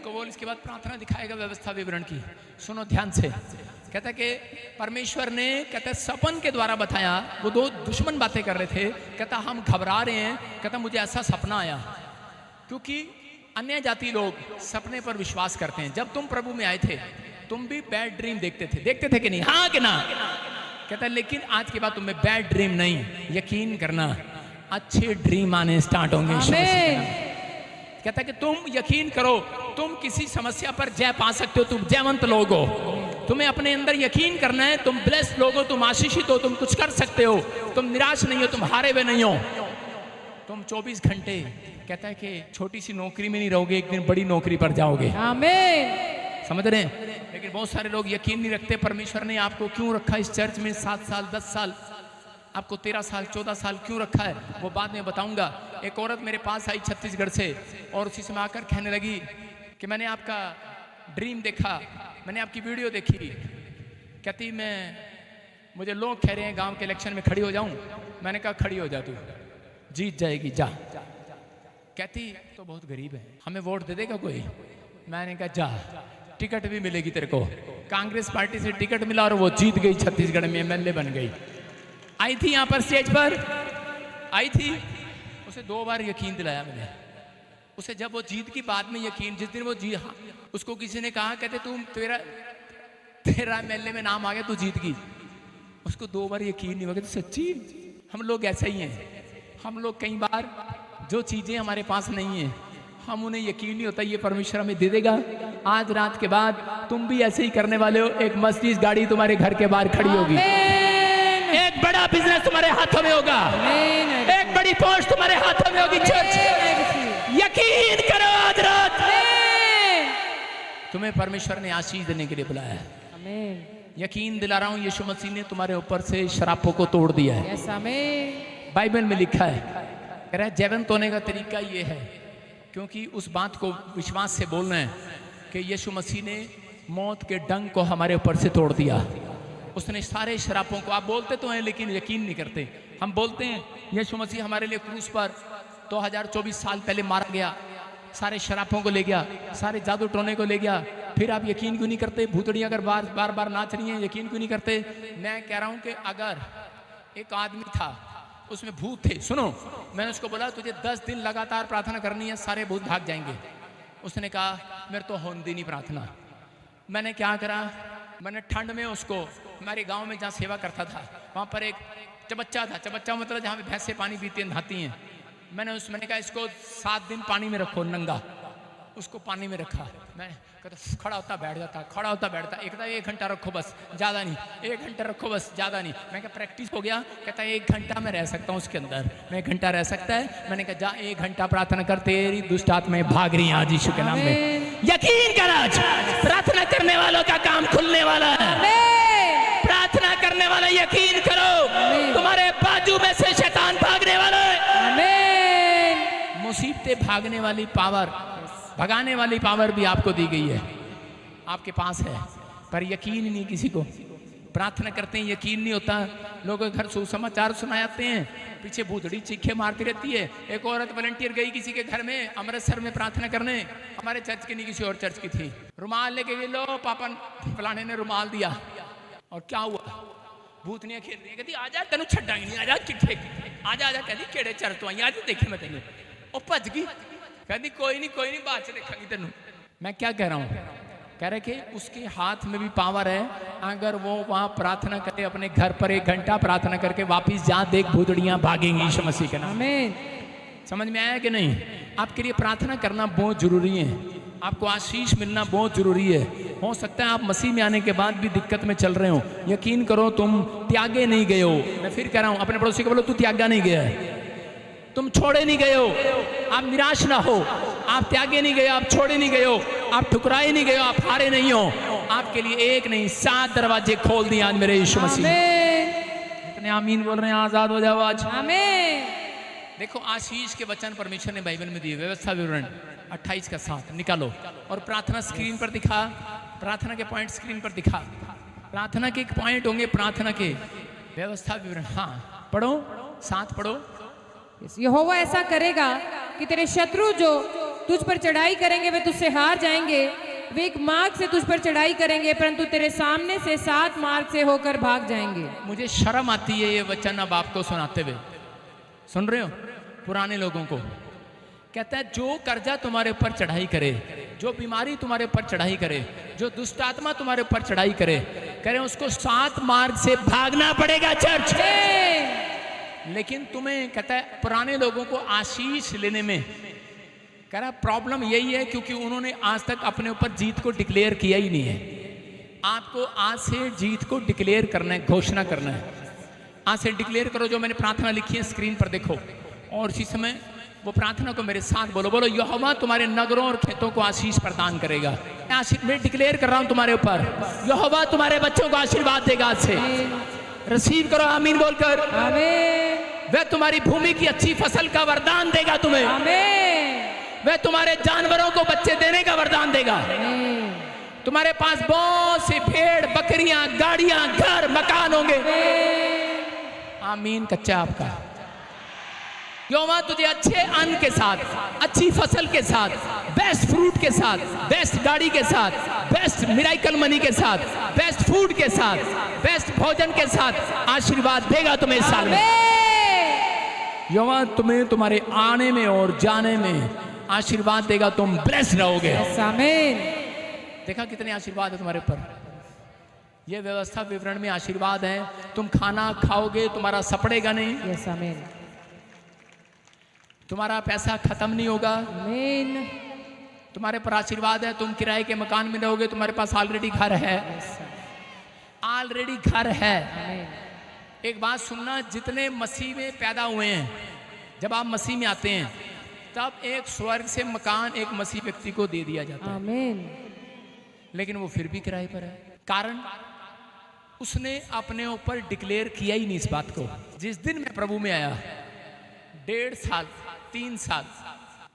तो वो इसके बाद प्रार्थना दिखाएगा व्यवस्था विवरण की। सुनो ध्यान से। कहता कि परमेश्वर ने कहता सपन के द्वारा बताया। वो दो दुश्मन बातें कर रहे थे। कहता हम घबरा रहे हैं। कहता मुझे ऐसा सपना आया, क्योंकि अन्य जाति लोग सपने पर विश्वास करते हैं। जब तुम प्रभु में आए थे तुम भी बैड ड्रीम देखते थे कि नहीं? हाँ कि ना? कहता लेकिन आज के बाद तुम्हें बैड ड्रीम नहीं, यकीन करना अच्छे ड्रीम आने स्टार्ट होंगे। कहता कि तुम यकीन करो, तुम किसी समस्या पर जय पा सकते हो। तुम जयवंत लोग हो, तुम्हें अपने अंदर यकीन करना है। तुम ब्लेस्ड लोग हो, तुम आशीषित हो, तुम कुछ कर सकते हो, तुम निराश नहीं हो, तुम हारे हुए नहीं हो। तुम 24 घंटे कहता है कि छोटी सी नौकरी में नहीं रहोगे, एक दिन बड़ी नौकरी पर जाओगे। आमीन। समझ रहे हैं? लेकिन बहुत सारे लोग यकीन नहीं रखते। परमेश्वर ने आपको क्यों रखा इस चर्च में 7 साल 10 साल, आपको 13 साल 14 साल क्यों रखा है वो बाद में बताऊंगा। एक औरत मेरे पास आई छत्तीसगढ़ से और उसी समय आकर कहने लगी कि मैंने आपका ड्रीम देखा, मैंने आपकी वीडियो देखी। कहती मुझे लोग कह रहे हैं गांव के इलेक्शन में खड़ी हो जाऊं। मैंने कहा खड़ी हो जा, तू जीत जाएगी, जा। कहती तो बहुत गरीब है, हमें वोट दे देगा कोई? मैंने कहा जा, टिकट भी मिलेगी तेरे को। कांग्रेस पार्टी से टिकट मिला और वो जीत गई, छत्तीसगढ़ में एमएलए बन गई। आई थी यहाँ पर स्टेज पर आई थी, उसे 2 बार यकीन दिलाया मैंने उसे। जब वो जीत की बाद में यकीन, जिस दिन वो उसको किसी ने कहा कहते तुम तेरा एमएलए में नाम आ गया, तू जीत गई। उसको 2 बार यकीन नहीं हुआ। कहते सच्ची? हम लोग ऐसा ही हैं। हम लोग कई बार जो चीजें हमारे पास नहीं है हम उन्हें यकीन नहीं होता ये परमेश्वर हमें दे देगा। आज रात के बाद तुम भी ऐसे ही करने वाले हो। एक मर्सिडीज गाड़ी तुम्हारे घर के बाहर खड़ी होगी, एक बड़ा बिजनेस तुम्हारे हाथों में होगा, एक बड़ी पोस्ट तुम्हारे हाथों में होगी। चर्च यकीन करो, आज रात तुम्हें परमेश्वर ने आशीष देने के लिए बुलाया है। यकीन दिला रहा हूं, यीशु मसीह ने तुम्हारे ऊपर से शरापों को तोड़ दिया है। बाइबल में लिखा है, कह रहा है जयवंत होने का तरीका ये है, क्योंकि उस बात को विश्वास से बोलना है कि यीशु मसीह ने मौत के डंक को हमारे ऊपर से तोड़ दिया। उसने सारे शरापों को, आप बोलते तो हैं लेकिन यकीन नहीं करते। हम बोलते हैं यीशु मसीह हमारे लिए क्रूस पर 2024 साल पहले मारा गया, सारे शरापों को ले गया, सारे जादू टोने को ले गया। फिर आप यकीन क्यों नहीं करते? भूतड़ियां अगर बार बार नाच रही हैं, यकीन क्यों नहीं करते? मैं कह रहा हूं कि अगर एक आदमी था उसमें भूत थे, सुनो, मैंने उसको बोला तुझे 10 दिन लगातार प्रार्थना करनी है, सारे भूत भाग जाएंगे। उसने कहा मेरे तो होती नहीं प्रार्थना। मैंने क्या करा, मैंने ठंड में उसको, हमारे गांव में जहाँ सेवा करता था वहाँ पर एक चबच्चा था। चबच्चा मतलब जहाँ पे भैंसें पानी पीती हैं, नहाती हैं। मैंने कहा इसको 7 दिन पानी में रखो, नंगा। उसको पानी में रखा। मैं कहता खड़ा होता बैठ जाता, खड़ा होता बैठता। कहता 1 घंटा रखो बस, ज़्यादा नहीं, 1 घंटा रखो बस, ज़्यादा नहीं। मैं कहा प्रैक्टिस हो गया। कहता 1 घंटा मैं रह सकता हूँ उसके अंदर। मैं 1 घंटा रह सकता है। मैंने कहा जा 1 घंटा प्रार्थना कर, तेरी दुष्ट आत्माएं भाग रही हैं आज यीशु के नाम में। यकीन कर, आज प्रार्थना करने वालों का काम खुलने वाला है। प्रार्थना करने वाला यकीन करो, तुम्हारे बाजू में से शैतान भागने वाला है। मुसीबतें भागने वाली पावर, भगाने वाली पावर भी आपको दी गई है, आपके पास है, पर यकीन नहीं किसी को। प्रार्थना करते हैं, यकीन नहीं होता। लोगों के घर सुसमाचार सुनाए जाते हैं, पीछे भूतड़ी चीखे मारती रहती है। एक औरत वॉलंटियर गई किसी के घर में अमृतसर में प्रार्थना करने, हमारे चर्च की नहीं किसी और चर्च की थी। रुमाल लेके गई, लो पापा फलाने ने रुमाल दिया। और क्या हुआ? भूतनियां खेल रही है। कहती आजा तेन छड़ांगे नहीं, आजा किट्ठे आजा आजा। कहती केड़े चर्च तो आई, आज देखे मैं तेन। और भज गई। कहती कोई नहीं बाद से देखा तेन। मैं क्या कह रहा हूँ, कह रहे कि उसके हाथ में भी पावर है। अगर वो वहां प्रार्थना करे, अपने घर पर 1 घंटा प्रार्थना करके वापिस जा, देख भूतड़ियां भागेंगी यीशु मसीह के नाम में। समझ में आया कि नहीं? आपके लिए प्रार्थना करना बहुत जरूरी है, आपको आशीष मिलना बहुत जरूरी है। हो सकता है आप मसीह में आने के बाद भी दिक्कत में चल रहे हो, यकीन करो तुम त्यागे नहीं गए हो। मैं फिर कह रहा हूं, अपने पड़ोसी को बोलो तू त्यागा नहीं गया है, तुम छोड़े नहीं गए हो। आप निराश ना हो, आप त्यागे नहीं गए, आप छोड़े नहीं गए हो, आप ठुकराए नहीं गए हो, आप हारे नहीं हो। आपके लिए 1 नहीं 7 दरवाजे खोल दिए आज मेरे यीशु मसीह। इतने आमीन बोल रहे हैं, आजाद हो जाओ आज। आमीन। देखो आशीष के वचन परमेश्वर ने बाइबल में दिए। व्यवस्था विवरण 28 का 7 निकालो और प्रार्थना स्क्रीन पर दिखा। प्रार्थना के पॉइंट स्क्रीन पर दिखा। प्रार्थना के पॉइंट होंगे, प्रार्थना के व्यवस्था विवरण। हाँ पढ़ो, 7 पढ़ो। यहोवा ऐसा करेगा कि तेरे शत्रु जो तुझ पर चढ़ाई करेंगे वे तुझसे हार जाएंगे। वे एक मार्ग से तुझ पर चढ़ाई करेंगे परंतु तेरे सामने से 7 मार्ग से होकर भाग जाएंगे। मुझे शर्म आती है ये वचन अब आपको सुनाते हुए। सुन रहे हो? पुराने लोगों को कहता है जो कर्जा तुम्हारे ऊपर चढ़ाई करे, जो बीमारी तुम्हारे ऊपर चढ़ाई करे, जो दुष्ट आत्मा तुम्हारे ऊपर चढ़ाई करे, करें उसको 7 मार्ग से भागना पड़ेगा चर्च। लेकिन तुम्हें कहता है पुराने लोगों को आशीष लेने में कह रहा प्रॉब्लम यही है क्योंकि उन्होंने आज तक अपने ऊपर जीत को डिक्लेयर किया ही नहीं है। आपको आज से जीत को डिक्लेयर करना है, घोषणा करना है। आज से डिक्लेयर करो। जो मैंने प्रार्थना लिखी है स्क्रीन पर देखो, और इसी समय वो प्रार्थना को मेरे साथ बोलो। बोलो यहोवा तुम्हारे नगरों और खेतों को आशीष प्रदान करेगा। मैं डिक्लेयर कर रहा हूं तुम्हारे ऊपर, यहोवा तुम्हारे बच्चों को आशीर्वाद देगा। आज से रिसीव करो आमीन बोलकर। आमीन। वह तुम्हारी भूमि की अच्छी फसल का वरदान देगा तुम्हें। आमीन। वह तुम्हारे जानवरों को बच्चे देने का वरदान देगा। तुम्हारे पास बहुत सी भेड़ बकरियां गाड़ियां घर मकान होंगे। आमीन। कच्चा आपका यहोवा तुझे अच्छे अन्न के साथ, अच्छी फसल के साथ, बेस्ट फ्रूट के साथ, बेस्ट गाड़ी के साथ, बेस्ट मिराइकल मनी के साथ, बेस्ट फूड के साथ, बेस्ट भोजन के साथ आशीर्वाद देगा तुम्हें इस साल में। यहोवा तुम्हें तुम्हारे आने में और जाने में आशीर्वाद देगा। तुम ब्लेस्ड रहोगे। आमीन। देखा कितने आशीर्वाद है तुम्हारे ऊपर। ये व्यवस्था विवरण में आशीर्वाद है। तुम खाना खाओगे, तुम्हारा सपड़ेगा नहीं। यस आमीन। तुम्हारा पैसा खत्म नहीं होगा। आमीन। तुम्हारे पर आशीर्वाद है। तुम किराए के मकान में रहोगे। तुम्हारे पास ऑलरेडी घर है। ऑलरेडी घर है। एक बात सुनना, जितने मसीह में पैदा हुए हैं, जब आप मसीह में आते हैं तब एक स्वर्ग से मकान एक मसीह व्यक्ति को दे दिया जाता है। आमीन। लेकिन वो फिर भी किराए पर है। कारण उसने अपने ऊपर डिक्लेयर किया ही नहीं इस बात को। जिस दिन मैं प्रभु में आया, 1.5 साल 3 साल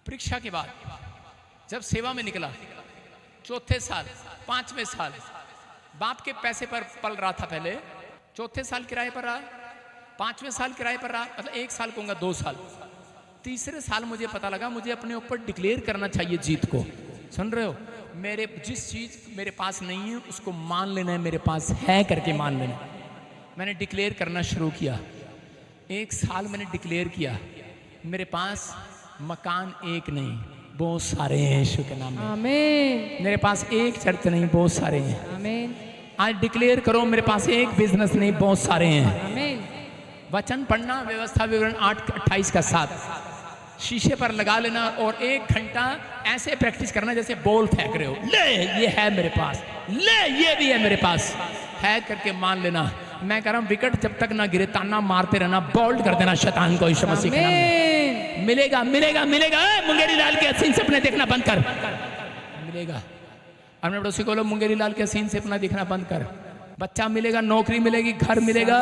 परीक्षा के बाद जब सेवा में निकला, 4थे साल 5वें साल बाप के पैसे पर पल रहा था। पहले 4थे साल किराए पर रहा, 5वें साल किराए पर रहा, मतलब 1 साल कहूँगा 2 साल। 3रे साल मुझे पता लगा मुझे अपने ऊपर डिक्लेयर करना चाहिए जीत को। सुन रहे हो? मेरे जिस चीज़ मेरे पास नहीं है उसको मान लेना है, मेरे पास है करके मान लेना। मैंने डिक्लेयर करना शुरू किया। 1 साल मैंने डिक्लेयर किया, मेरे पास मकान एक नहीं बहुत सारे हैं यीशु के नाम में। आमीन। मेरे पास एक चर्च नहीं बहुत सारे हैं। आमीन। आज डिक्लेयर करो, मेरे पास एक बिजनेस नहीं बहुत सारे हैं। आमीन। वचन पढ़ना, व्यवस्था विवरण 8:28 का 7 शीशे पर लगा लेना और 1 घंटा ऐसे प्रैक्टिस करना जैसे बॉल फेंक रहे हो। ले ये है मेरे पास, ले ये भी है मेरे पास, है करके मान लेना। मैं कह रहा हूँ विकेट जब तक ना गिरे ताना मारते रहना, बोल्ड कर देना शैतान को यीशु मसीह के नाम में। मिलेगा मिलेगा मिलेगा। मुंगेरी लाल के सीन से अपने देखना बंद कर। मिलेगा। अपने पड़ोसी को बोलो मुंगेरी लाल के सीन से अपना देखना बंद कर। बच्चा मिलेगा, नौकरी मिलेगी, घर मिलेगा।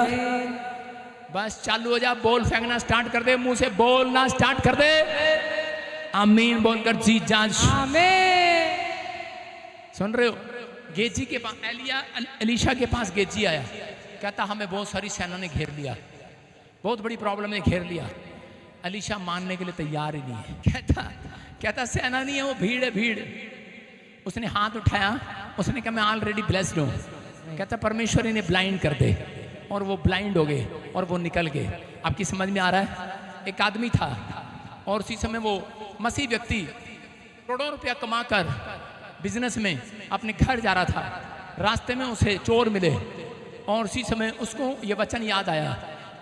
बस चालू हो जा, बॉल फेंकना स्टार्ट कर दे, मुंह से बोलना स्टार्ट कर दे। आमीन बोलकर जीत जांच। आमीन। सुन रहे हो? गेजी के पास एलिशा के पास गेजी आया, कहता हमें बहुत सारी सेना ने घेर लिया, बहुत बड़ी प्रॉब्लम ने घेर लिया। एलिशा मानने के लिए तैयार ही नहीं है। कहता सेना नहीं है, वो भीड़ है भीड़। उसने हाथ उठाया, उसने कहा मैं ऑलरेडी ब्लेस्ड हूँ। कहता परमेश्वर इन्हें ब्लाइंड कर दे, और वो ब्लाइंड हो गए और वो निकल गए। आपकी समझ में आ रहा है? एक आदमी था और उसी समय वो मसीह व्यक्ति करोड़ों रुपया कमाकर बिजनेस में अपने घर जा रहा था। रास्ते में उसे चोर मिले और उसी समय उसको ये वचन याद आया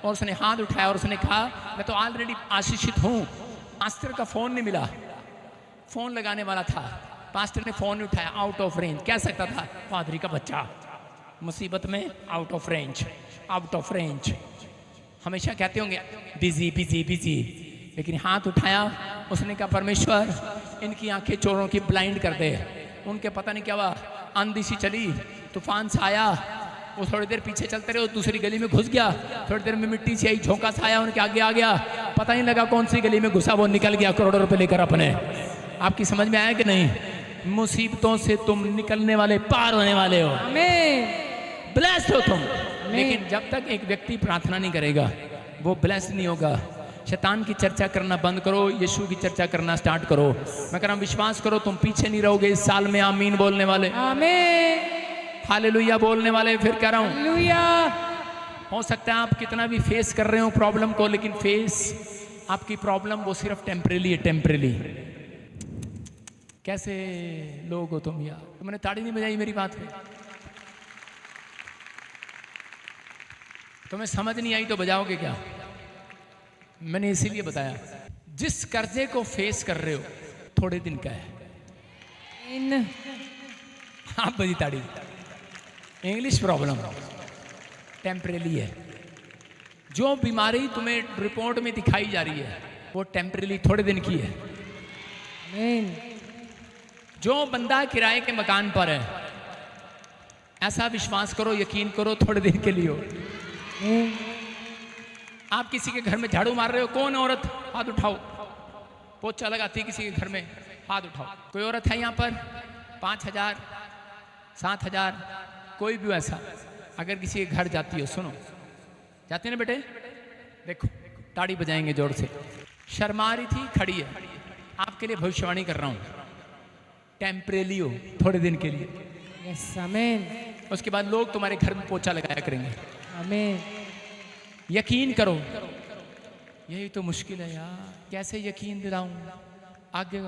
और उसने हाथ उठाया और उसने कहा मैं तो ऑलरेडी आशीषित हूँ। पास्टर का फ़ोन नहीं मिला, फ़ोन लगाने वाला था, पास्टर ने फ़ोन नहीं उठाया, आउट ऑफ रेंज। कह सकता था पादरी का बच्चा मुसीबत में out of range, out of range. हमेशा कहते होंगे बिजी बिजी बिजी, लेकिन हाथ उठाया, उसने कहा परमेश्वर इनकी आंखें चोरों की ब्लाइंड कर दे। उनके पता नहीं क्या हुआ, आंधी सी चली, तूफान सा आया, वो थोड़ी देर पीछे चलते रहे, दूसरी गली में घुस गया। थोड़ी देर में मिट्टी से आई, झोंका सा आया, उनके आगे आ गया, पता नहीं लगा कौन सी गली में घुसा, वो निकल गया करोड़ों रुपए लेकर अपने। आपकी समझ में आया कि नहीं? मुसीबतों से तुम निकलने वाले, पार होने वाले हो। आमीन। ब्लेस्ड हो तुम। लेकिन जब तक एक व्यक्ति प्रार्थना नहीं करेगा वो ब्लेस्ड नहीं होगा। शैतान की चर्चा करना बंद करो, यीशु की चर्चा करना स्टार्ट करो। मैं कह रहा हूं विश्वास करो, तुम पीछे नहीं रहोगे इस साल में। आमीन बोलने वाले, आमीन, हालेलुया बोलने वाले। फिर कह रहा हूं, हालेलुया। हो सकता है आप कितना भी फेस कर रहे हो प्रॉब्लम को, लेकिन फेस आपकी प्रॉब्लम वो सिर्फ टेम्परेरी है, टेम्परेरी। कैसे लोग हो तुम यार, तुमने ताड़ी नहीं बजाई मेरी बात पे? तुम्हें समझ नहीं आई तो बजाओगे क्या? मैंने इसीलिए बताया, जिस कर्जे को फेस कर रहे हो थोड़े दिन का है। आप बजी ताड़ी। इंग्लिश प्रॉब्लम टेम्परेरी है। जो बीमारी तुम्हें रिपोर्ट में दिखाई जा रही है वो टेम्परेरी, थोड़े दिन की है। आमीन। जो बंदा किराए के मकान पर है, ऐसा विश्वास करो, यकीन करो, थोड़े दिन के लिए हो। आप किसी के घर में झाड़ू मार रहे हो, कौन औरत हाथ उठाओ। पोछा लगाती किसी के घर में, हाथ उठाओ। कोई औरत है यहाँ पर? 5,000 7,000, कोई भी ऐसा अगर किसी के घर जाती हो, सुनो, जाते ना बेटे, देखो ताड़ी बजाएंगे जोर से। शर्मा रही थी, खड़ी है, आपके लिए भविष्यवाणी कर रहा हूं, टेम्परेरी हो, थोड़े दिन के लिए। यस, आमीन। उसके बाद लोग तुम्हारे घर में पोछा लगाया करेंगे। आमीन। यकीन करो। यही तो मुश्किल है यार, कैसे यकीन दिलाऊं? आगे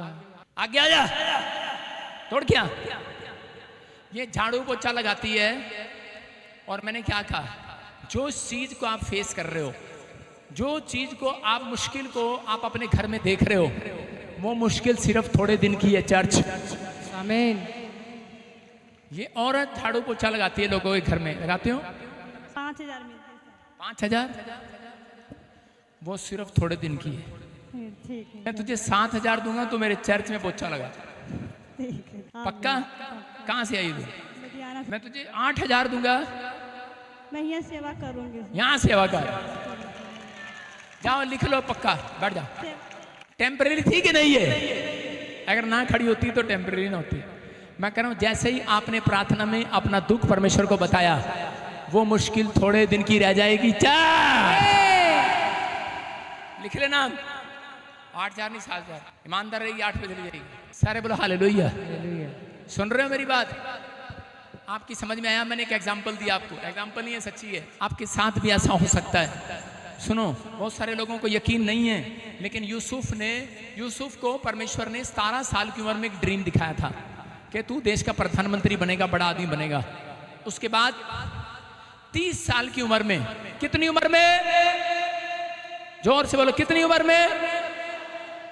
आगे आ जा, तोड़ क्या? ये झाड़ू पोछा लगाती है, और मैंने क्या कहा, जो चीज को आप फेस कर रहे हो, जो चीज को आप, मुश्किल को आप अपने घर में देख रहे हो, वो मुश्किल सिर्फ थोड़े दिन की है चर्च। आमीन। ये औरत झाड़ू पोछा लगाती है लोगों के घर में, लगाते हो? 5,000 मिलते हैं। 5,000, वो सिर्फ थोड़े दिन की है। ठीक है, मैं तुझे 7,000 दूंगा तो मेरे चर्च में पोछा लगा। ठीक है। पक्का? कहाँ से आई तू? लुधियाना से। मैं तुझे 8,000 दूंगा, मैं यहाँ सेवा करूँगी। यहाँ सेवा कर। जाओ लिख लो, पक्का, बैठ जाओ। टेम्परेरी थी कि नहीं है? अगर ना खड़ी होती तो टेम्परेरी ना होती। मैं कह रहा हूं, जैसे ही आपने प्रार्थना में अपना दुख परमेश्वर को बताया, वो मुश्किल थोड़े दिन की रह जाएगी। लिख लेना, 8,000 नहीं 7,000। ईमानदार रहेगी, 8 पे चली जाएगी। सारे बोलो हालेलुया। सुन रहे हो मेरी बात? आपकी समझ में आया? मैंने एक एग्जाम्पल दिया आपको, एग्जाम्पल नहीं है, सच्ची है। आपके साथ भी ऐसा हो सकता है। सुनो, बहुत सारे लोगों को यकीन नहीं है, लेकिन यूसुफ को परमेश्वर ने 17 साल की उम्र में एक ड्रीम दिखाया था कि तू देश का प्रधानमंत्री बनेगा, बड़ा आदमी बनेगा। उसके बाद 30 साल की उम्र में, कितनी उम्र में? जोर से बोलो, कितनी उम्र में?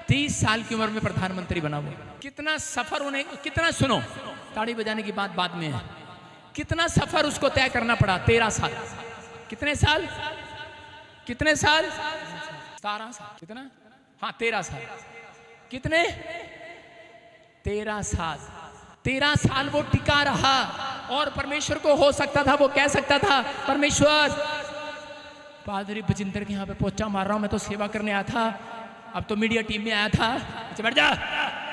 30 साल की उम्र में प्रधानमंत्री बना वो। कितना सफर उन्हें, कितना, सुनो, ताड़ी बजाने की बात बाद में है, कितना सफर उसको तय करना पड़ा। 13 साल। कितने साल? कितने साल? 17 साल। कितना? हाँ, 13 साल। कितने? 13 साल। 13 साल वो टिका रहा, और परमेश्वर को हो सकता था, वो कह सकता था, परमेश्वर, पादरी बजिंदर के यहाँ पे पोछा मार रहा हूं, मैं तो सेवा करने आया था, अब तो मीडिया टीम में आया था। बैठ जा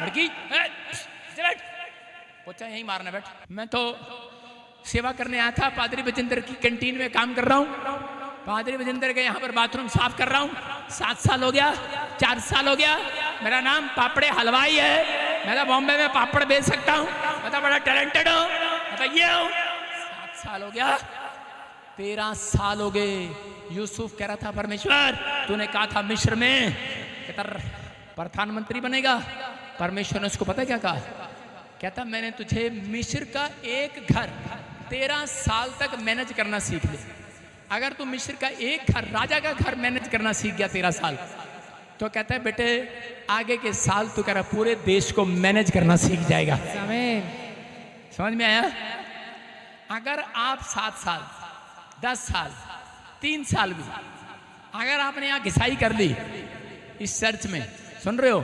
लड़की, बैठ, पोछा यहीं मारना, बैठ। मैं तो सेवा करने आया था, पादरी बजिंदर की कैंटीन में काम कर रहा हूँ, पादरी बजिंदर के यहाँ पर बाथरूम साफ कर रहा हूँ। 7 साल हो गया, 4 साल हो गया। मेरा नाम पापड़े हलवाई है, मैं तो बॉम्बे में पापड़ बेच सकता हूँ, मैं तो बड़ा टैलेंटेड हूँ, मैं तो ये हूँ। 7 साल हो गया, 13 साल हो गए। यूसुफ कह रहा था, परमेश्वर तूने कहा था मिस्र में प्रधानमंत्री बनेगा। परमेश्वर ने उसको पता क्या कहा? कहता, मैंने तुझे मिस्र का एक घर 13 साल तक मैनेज करना सीख ले। अगर तू मिस्र का एक घर, राजा का घर मैनेज करना सीख गया 13 साल, तो कहता है बेटे आगे के साल तू कह रहा पूरे देश को मैनेज करना सीख जाएगा। आमीन। समझ में आया? अगर आप 7 साल, 10 साल, 3 साल भी अगर आपने यहाँ घिसाई कर ली इस चर्च में, सुन रहे हो,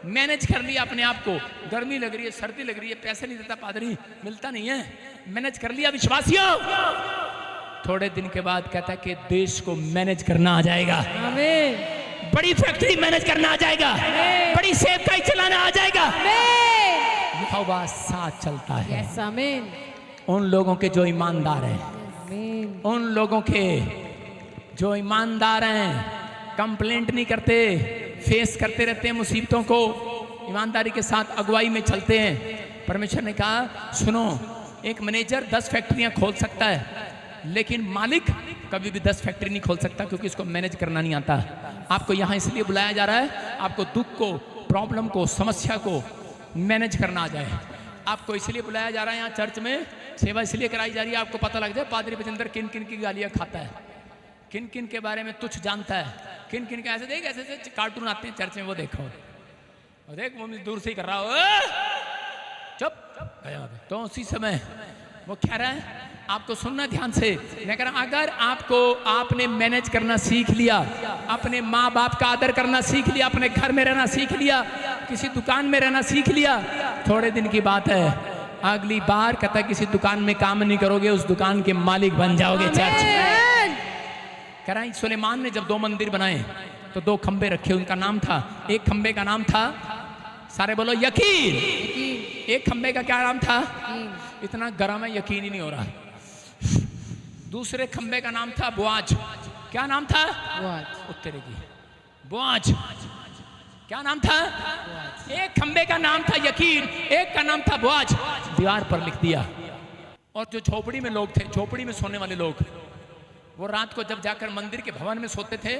मैनेज कर लिया अपने आप को, गर्मी लग रही है, सर्दी लग रही है, पैसे नहीं देता पादरी, मिलता नहीं है, मैनेज कर लिया विश्वासियों, थोड़े दिन के बाद कहता है कि देश को मैनेज करना आ जाएगा। आमीन। बड़ी फैक्ट्री मैनेज करना आ जाएगा, बड़ी सेवकाई चलाना आ जाएगा। यहोवा साथ चलता है यस, आमीन। उन लोगों के जो ईमानदार हैं, आमीन। उन लोगों के जो ईमानदार हैं, कंप्लेंट नहीं करते, फेस करते रहते हैं मुसीबतों को, ईमानदारी के साथ अगुवाई में चलते हैं। परमेश्वर ने कहा सुनो, एक मैनेजर 10 फैक्ट्रियां खोल सकता है, लेकिन मालिक कभी भी 10 फैक्ट्री नहीं खोल सकता, क्योंकि इसको मैनेज करना नहीं आता। आपको यहाँ इसलिए बुलाया जा रहा है, आपको दुख को, प्रॉब्लम को, समस्या को मैनेज करना आ जाए। आपको इसलिए बुलाया जा रहा है यहाँ चर्च में, सेवा इसलिए कराई जा रही है, आपको पता लग जाए पादरी बजिंदर किन किन की गालियाँ खाता है, किन किन के बारे में तुच्छ जानता है, किन किन के ऐसे देख, ऐसे ऐसे कार्टून आते हैं चर्च में, वो देखो, वो देख वो दूर से ही कर रहा हो, चुप गया। तो उसी समय वो कह रहा है आपको सुनना ध्यान से। मैं कह रहा अगर आपने मैनेज करना सीख लिया, अपने माँ बाप का आदर करना सीख लिया, अपने घर में रहना सीख लिया, किसी दुकान में रहना सीख लिया, थोड़े दिन की बात है, अगली बार कहता किसी दुकान में काम नहीं करोगे, उस दुकान के मालिक बन जाओगे। चर्च कह रहा है सुलेमान ने जब 2 मंदिर बनाए तो 2 खंबे रखे, उनका नाम था, एक खंबे का नाम था, सारे बोलो यकीन, एक खंबे का क्या नाम था, इतना गर्म है यकीन ही नहीं हो रहा। दूसरे खंबे का नाम था बुआज, क्या नाम था, उत्तरे की बुआज, क्या नाम था, एक खंबे का नाम था यकीन, एक का नाम था बुआज, दीवार पर लिख दिया। और जो झोपड़ी में लोग थे, झोपड़ी में सोने वाले लोग, वो रात को जब जाकर मंदिर के भवन में सोते थे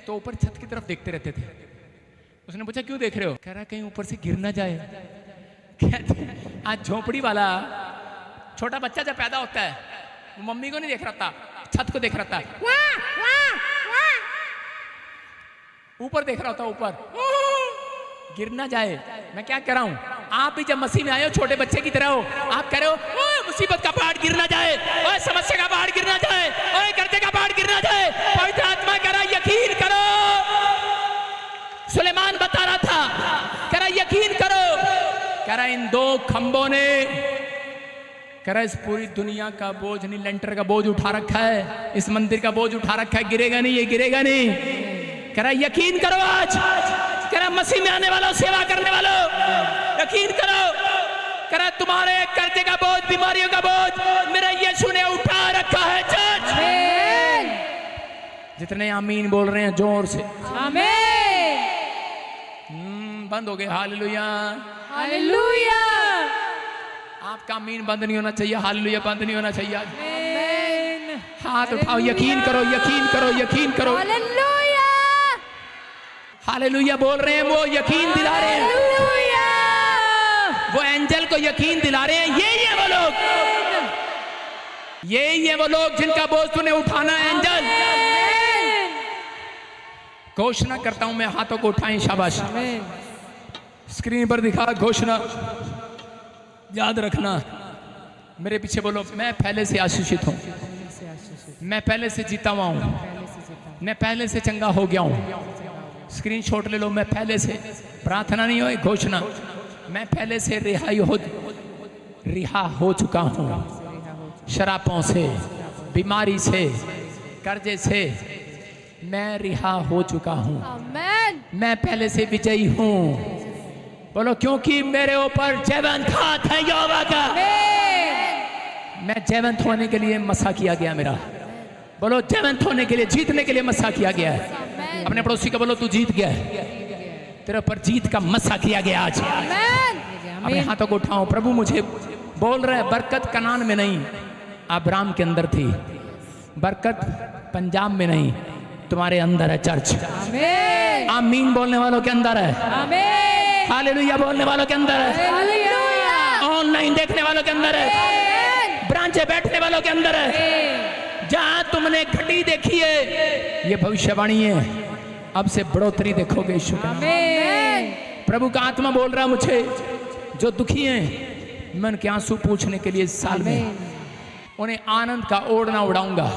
तो ऊपर छत की तरफ देखते रहते थे। उसने पूछा क्यों देख रहे हो, कह रहा कहीं ऊपर से गिर ना जाए। कहते आज झोपड़ी वाला छोटा बच्चा जब पैदा होता है वो मम्मी को नहीं देख रहा था, छत को देख रहा था, ऊपर देख रहा था, ऊपर गिर ना जाए। मैं क्या कह रहा हूं, आप भी जब मसीह में आए हो छोटे बच्चे की तरह हो, आप कह रहे हो ओए मुसीबत का पहाड़ गिर ना जाए, ओए समस्या का पहाड़ गिर ना जाए, ओए कर्जे का पहाड़ गिर ना जाए। पवित्र आत्मा कह रहा यकीन करो, सुलेमान बता रहा था, कह रहा यकीन करो, कह रहा इन 2 खंबों ने, कह रहा इस पूरी दुनिया का बोझ नहीं, लेंटर का बोझ उठा रखा है, इस मंदिर का बोझ उठा रखा है, गिरेगा नहीं, ये गिरेगा नहीं। कह रहा यकीन करो आज, कह रहा मसीह में आने वालों, सेवा करने वालों यकीन करो, कह रहा तुम्हारे कर्जे का बोझ, बीमारियों का बोझ मेरा यीशु ने उठा रखा है। चर्च जितने आमीन बोल रहे हैं जोर से, आमीन। बंद हो गए, हालेलुया हालेलुया। आपका आमीन बंद नहीं होना चाहिए, हालेलुया बंद नहीं होना चाहिए। आमीन। हाथ उठाओ, यकीन करो, यकीन करो, यकीन करो, हालेलुया। हालेलुया बोल रहे हैं, वो यकीन दिला रहे हैं, हालेलुया। वो एंजल को यकीन दिला रहे हैं। ये वो लोग, ये वो लोग जिनका बोझ तूने उठाना है एंजल। घोषणा करता हूं मैं, हाथों को उठाएं, शाबाश। स्क्रीन पर दिखा घोषणा, याद रखना, मेरे पीछे बोलो, मैं पहले से आशीषित हूं, मैं पहले से जीता हुआ हूं, मैं पहले से चंगा हो गया हूं। स्क्रीनशॉट ले लो, मैं पहले से, प्रार्थना नहीं हो, घोषणा, मैं पहले से रिहा हो चुका हूं, शराबों से, बीमारी से, कर्जे से मैं रिहा हो चुका हूं, मैं पहले से विजयी हूं। बोलो क्योंकि मेरे ऊपर जयवंत हाथ है यहोवा का, मैं जयवंत होने के लिए मसा किया गया मेरा। बोलो जयवंत होने के लिए, जीतने के लिए मसा किया गया है। अपने पड़ोसी को बोलो तू जीत गया है, तेरे ऊपर जीत का मसा किया गया आज। अपने हाथों को उठाओ, प्रभु मुझे बोल रहा है, बरकत कनान में नहीं अब्राम के अंदर थी, बरकत पंजाब में नहीं तुम्हारे अंदर है। चर्च आमीन बोलने वालों के अंदर है, हालेलुया बोलने वालों के अंदर है, ऑनलाइन देखने वालों के अंदर है, ब्रांचे बैठने वालों के अंदर है। जहां तुमने घटी देखी है, ये भविष्यवाणी है, अब से बढ़ोतरी देखोगे यीशु के नाम। प्रभु का आत्मा बोल रहा मुझे, जो दुखी हैं मैं उनके आंसू पूछने के लिए इस साल में उन्हें आनंद का ओढ़ना उड़ाऊंगा।